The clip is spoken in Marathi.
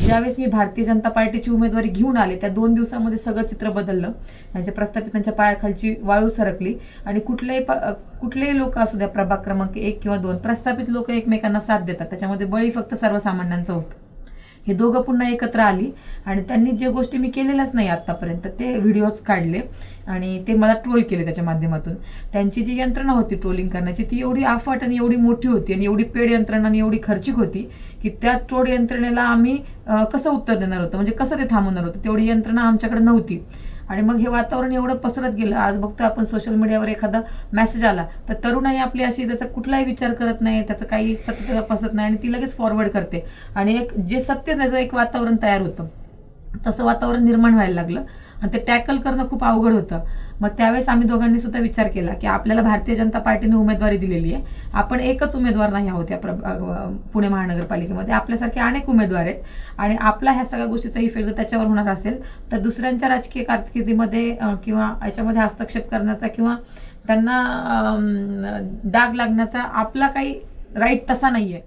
ज्यावेळेस मी भारतीय जनता पार्टीची उमेदवारी घेऊन आले त्या 2 दिवसामध्ये सगळं चित्र बदललं. त्यांच्या प्रस्थापितांच्या पायाखालची वाळू सरकली आणि कुठलेही लोक असू द्या, प्रभाग क्रमांक 1 किंवा 2, प्रस्थापित लोक एकमेकांना साथ देतात. त्याच्यामध्ये बळी फक्त सर्वसामान्यांचं होतं. हे दोघं पुन्हा एकत्र आली आणि त्यांनी जे गोष्टी मी केलेल्याच नाही आत्तापर्यंत ते व्हिडिओज काढले आणि ते मला ट्रोल केले त्याच्या माध्यमातून. त्यांची जी यंत्रणा होती ट्रोलिंग करण्याची ती एवढी अफाट आणि एवढी मोठी होती आणि एवढी पेड यंत्रणा आणि एवढी खर्चिक होती की त्या ट्रोल यंत्रणेला आम्ही कसं उत्तर देणार होतं, म्हणजे कसं ते थांबवणार होतं, तेवढी यंत्रणा आमच्याकडे नव्हती. आणि मग हे वातावरण एवढं पसरत गेलं. आज बघतो आपण सोशल मीडियावर एखादा मेसेज आला तर तरुणाई आपली अशी त्याचा कुठलाही विचार करत नाही, त्याचं काही सत्य पसरत नाही आणि ती लगेच फॉरवर्ड करते आणि एक जे सत्य त्याचं एक वातावरण तयार होतं तसं वातावरण निर्माण व्हायला लागलं आणि ते टॅकल करणं खूप अवघड होतं. मग त्यावेळेस आम्ही दोघांनी सुद्धा विचार केला की आपल्याला भारतीय जनता पार्टीने उमेदवारी दिलेली आहे, आपण एकच उमेदवार नाही आहोत या पुणे महानगरपालिकेमध्ये, आपल्यासारखे अनेक उमेदवार आहेत आणि आपला ह्या सगळ्या गोष्टीचा इफेक्ट जर त्याच्यावर होणार असेल तर दुसऱ्यांच्या राजकीय कारकिर्दीमध्ये किंवा याच्यामध्ये हस्तक्षेप करण्याचा किंवा त्यांना डाग लागण्याचा आपला काही राईट तसा नाहीये.